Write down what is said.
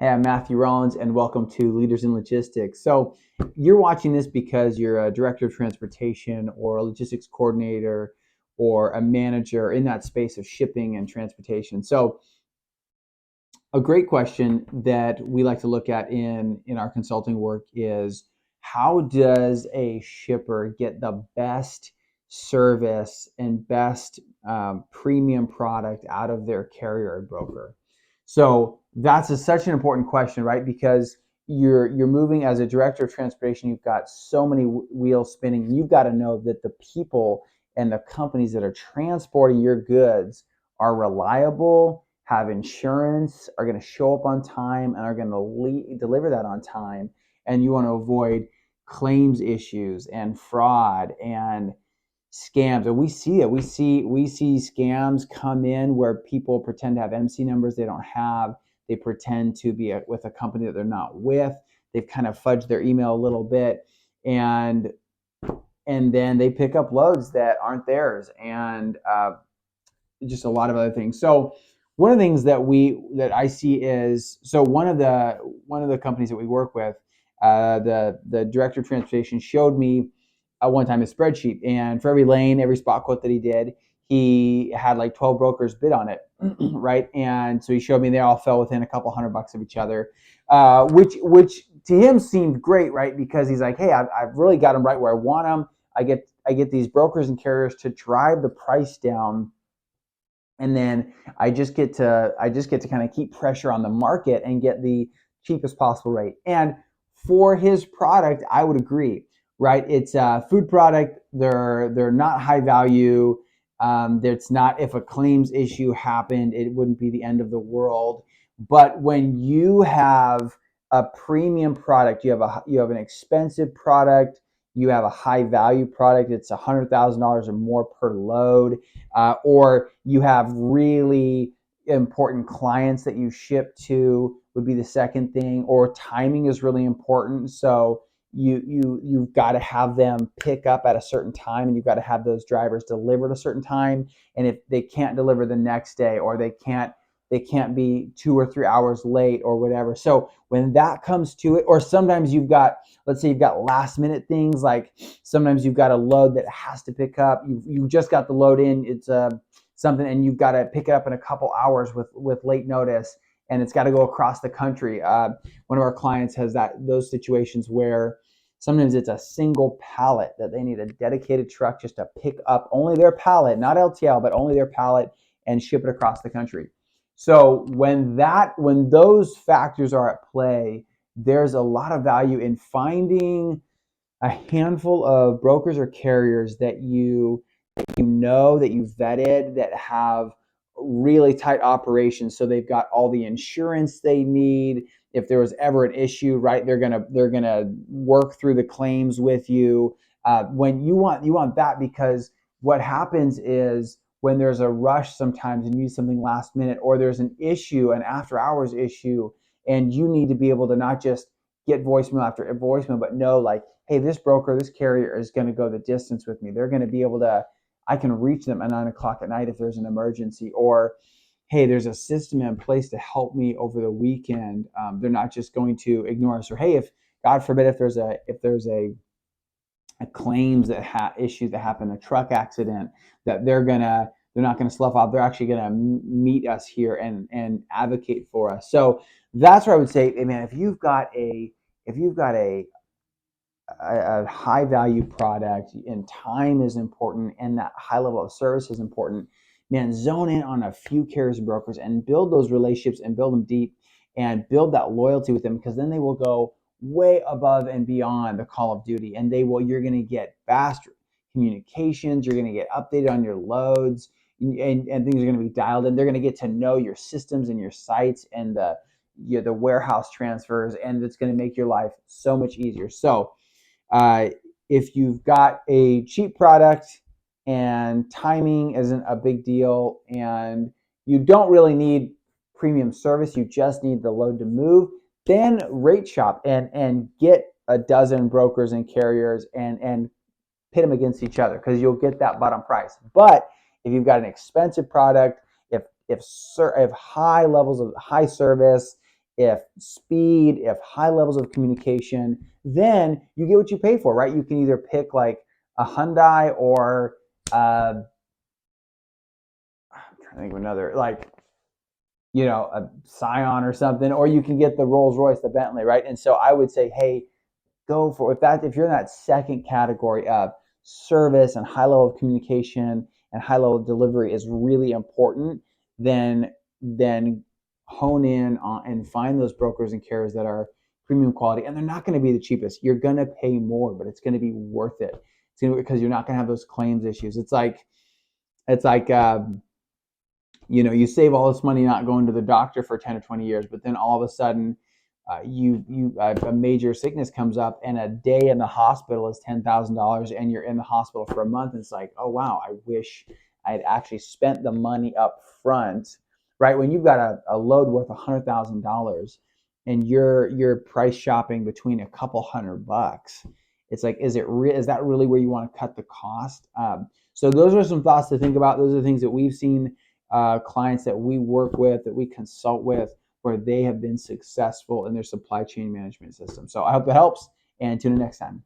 Hey, I'm Matthew Rollins, and welcome to Leaders in Logistics. So, you're watching this because you're a director of transportation or a logistics coordinator or a manager in that space of shipping and transportation. So, a great question that we like to look at in our consulting work is how does a shipper get the best service and best premium product out of their carrier or broker? So that's such an important question, right? Because you're moving as a director of transportation. You've got so many wheels spinning. You've got to know that the people and the companies that are transporting your goods are reliable, have insurance, are going to show up on time, and are going to deliver that on time. And you want to avoid claims issues and fraud and scams. And we see it. We see scams come in where people pretend to have MC numbers they don't have. They pretend to be with a company that they're not with. They've kind of fudged their email a little bit, and then they pick up loads that aren't theirs, and just a lot of other things. So one of the things that I see is, so one of the companies that we work with, the director of transportation showed me one time a spreadsheet, and for every lane, every spot quote that he did, he had like 12 brokers bid on it, right? And so he showed me they all fell within a couple $100 of each other, which to him seemed great, right? Because he's like, hey, I've really got them right where I want them. I get these brokers and carriers to drive the price down, and then I just get to kind of keep pressure on the market and get the cheapest possible rate. And for his product, I would agree, right? It's a food product. They're not high value. It's not, if a claims issue happened, it wouldn't be the end of the world. But when you have a premium product, you have an expensive product, you have a high value product. It's $100,000 or more per load, or you have really important clients that you ship to, would be the second thing. Or timing is really important, so you've got to have them pick up at a certain time, and you've got to have those drivers deliver at a certain time. And if they can't deliver the next day, or they can't be 2 or 3 hours late or whatever. So when that comes to it, or sometimes let's say you've got last minute things, like sometimes you've got a load that has to pick up. You just got the load in. It's something, and you've got to pick it up in a couple hours with late notice, and it's got to go across the country. One of our clients has those situations where sometimes it's a single pallet that they need a dedicated truck just to pick up only their pallet, not LTL, but only their pallet, and ship it across the country. So when those factors are at play, there's a lot of value in finding a handful of brokers or carriers that you've vetted, that have really tight operations, so they've got all the insurance they need. If there was ever an issue, right, they're gonna work through the claims with you. When you want that, because what happens is when there's a rush sometimes and you need something last minute, or there's an issue, an after hours issue, and you need to be able to not just get voicemail after voicemail, but know, like, hey, this broker, this carrier is going to go the distance with me. They're going to be able to, I can reach them at 9 o'clock at night if there's an emergency. Or, hey, there's a system in place to help me over the weekend. They're not just going to ignore us. Or, hey, if God forbid, if there's a claims issue that happened, a truck accident, that they're not gonna slough off. They're actually gonna meet us here and advocate for us. So that's where I would say, hey, man, if you've got a high value product, and time is important, and that high level of service is important, man, zone in on a few carriers and brokers and build those relationships and build them deep, and build that loyalty with them, because then they will go way above and beyond the call of duty, and you're going to get faster communications, you're going to get updated on your loads, and things are going to be dialed in. They're going to get to know your systems and your sites and the warehouse transfers, and it's going to make your life so much easier. So uh, if you've got a cheap product and timing isn't a big deal, and you don't really need premium service, you just need the load to move, then rate shop and get a dozen brokers and carriers and pit them against each other, because you'll get that bottom price. But if you've got an expensive product, if high levels of high service if speed, if high levels of communication, then you get what you pay for, right? You can either pick like a Hyundai or I'm trying to think of another, like, a Scion or something, or you can get the Rolls Royce, the Bentley, right? And so I would say, hey, go for if you're in that second category of service and high level of communication and high level of delivery is really important, then hone in on and find those brokers and carriers that are premium quality, and they're not going to be the cheapest. You're going to pay more, but it's going to be worth it. Because you're not going to have those claims issues. It's like you save all this money not going to the doctor for 10 or 20 years, but then all of a sudden a major sickness comes up and a day in the hospital is $10,000 and you're in the hospital for a month. And it's like, oh wow, I wish I had actually spent the money up front, right? When you've got a load worth $100,000 and you're price shopping between a couple $100, it's like, is that really where you want to cut the cost? So those are some thoughts to think about. Those are things that we've seen clients that we work with, that we consult with, where they have been successful in their supply chain management system. So I hope that helps, and tune in next time.